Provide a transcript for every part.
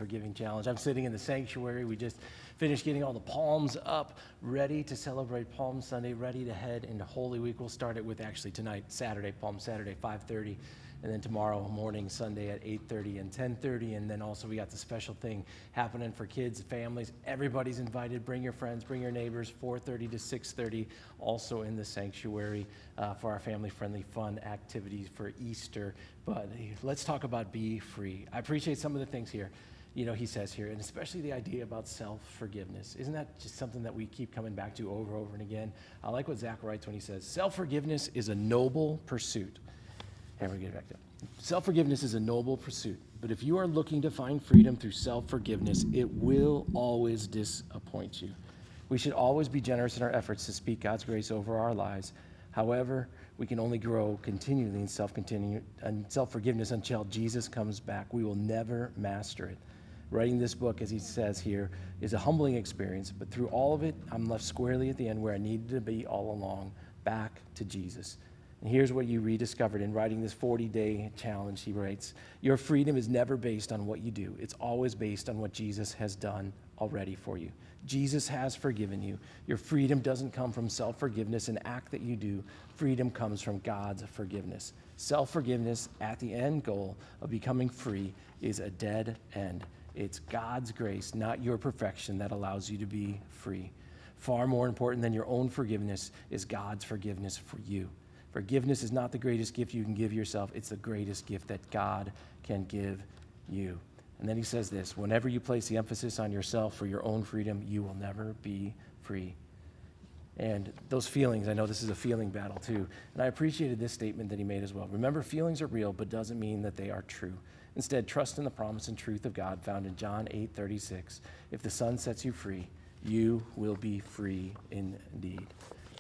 Forgiving Challenge. I'm sitting in the sanctuary. We just finished getting all the palms up, ready to celebrate Palm Sunday, ready to head into Holy Week. We'll start it with actually tonight, Saturday, Palm Saturday, 5:30. And then tomorrow morning, Sunday at 8:30 and 10:30. And then also we got the special thing happening for kids, families. Everybody's invited. Bring your friends, bring your neighbors, 4:30 to 6:30, also in the sanctuary for our family-friendly fun activities for Easter. But let's talk about be free. I appreciate some of the things here, he says here, and especially the idea about self-forgiveness. Isn't that just something that we keep coming back to over and again? I like what Zach writes when he says, self-forgiveness is a noble pursuit. We get back to self-forgiveness is a noble pursuit, but if you are looking to find freedom through self-forgiveness, it will always disappoint you. We should always be generous in our efforts to speak God's grace over our lives. However, we can only grow continually in self-forgiveness until Jesus comes back. We will never master it. Writing this book, as he says here, is a humbling experience, but through all of it, I'm left squarely at the end where I needed to be all along, back to Jesus. And here's what you rediscovered in writing this 40-day challenge. He writes, your freedom is never based on what you do. It's always based on what Jesus has done already for you. Jesus has forgiven you. Your freedom doesn't come from self-forgiveness, an act that you do. Freedom comes from God's forgiveness. Self-forgiveness at the end goal of becoming free is a dead end. It's God's grace, not your perfection, that allows you to be free. Far more important than your own forgiveness is God's forgiveness for you. Forgiveness is not the greatest gift you can give yourself. It's the greatest gift that God can give you. And then he says this, whenever you place the emphasis on yourself for your own freedom, you will never be free. And those feelings, I know this is a feeling battle too. And I appreciated this statement that he made as well. Remember, feelings are real, but doesn't mean that they are true. Instead, trust in the promise and truth of God found in John 8:36. If the Son sets you free, you will be free indeed.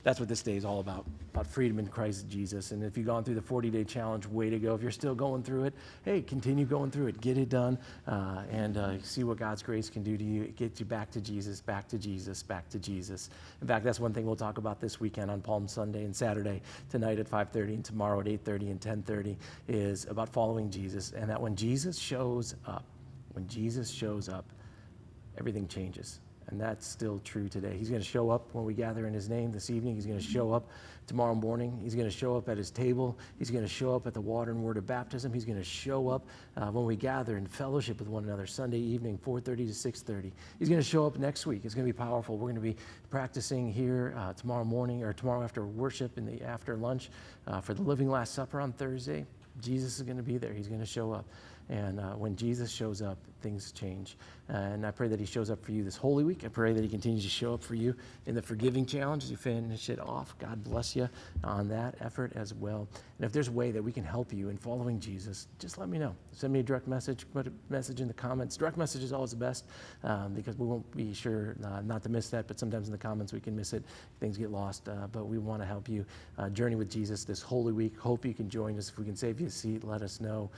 That's what this day is all about freedom in Christ Jesus. And if you've gone through the 40-day challenge, way to go. If you're still going through it, hey, continue going through it. Get it done and see what God's grace can do to you. It gets you back to Jesus, back to Jesus, back to Jesus. In fact, that's one thing we'll talk about this weekend on Palm Sunday and Saturday, tonight at 5:30 and tomorrow at 8:30 and 10:30, is about following Jesus. And that when Jesus shows up, everything changes. And that's still true today. He's going to show up when we gather in his name this evening. He's going to show up tomorrow morning. He's going to show up at his table. He's going to show up at the water and word of baptism. He's going to show up when we gather in fellowship with one another Sunday evening, 4:30 to 6:30. He's going to show up next week. It's going to be powerful. We're going to be practicing here tomorrow morning or tomorrow after worship in the after lunch for the Living Last Supper on Thursday. Jesus is going to be there. He's going to show up. And when Jesus shows up, things change. And I pray that he shows up for you this Holy Week. I pray that he continues to show up for you in the Forgiving Challenge as you finish it off. God bless you on that effort as well. And if there's a way that we can help you in following Jesus, just let me know. Send me a direct message, put a message in the comments. Direct message is always the best because we won't be sure not to miss that, but sometimes in the comments we can miss it. Things get lost, but we want to help you journey with Jesus this Holy Week. Hope you can join us. If we can save you a seat, let us know.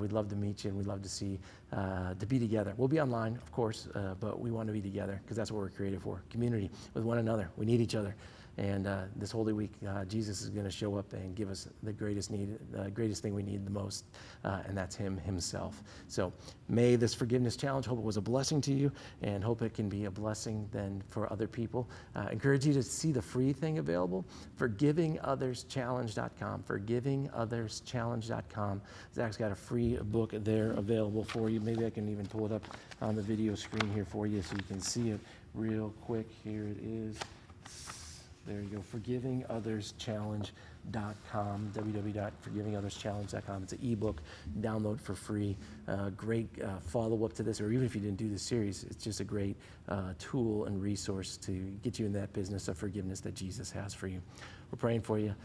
We'd love to meet you, and we'd love to see, to be together. We'll be online, of course, but we want to be together because that's what we're created for, community with one another. We need each other. And this Holy Week, Jesus is going to show up and give us the greatest thing we need the most, and that's him himself. So may this forgiveness challenge, hope it was a blessing to you, and hope it can be a blessing then for other people. Encourage you to see the free thing available, forgivingothers.challenge.com, forgivingothers.challenge.com. Zach's got a free book there available for you. Maybe I can even pull it up on the video screen here for you so you can see it real quick. Here it is. There you go, forgivingothers.challenge.com, www.forgivingothers.challenge.com. It's an ebook, download for free. Great follow-up to this, or even if you didn't do this series, it's just a great tool and resource to get you in that business of forgiveness that Jesus has for you. We're praying for you.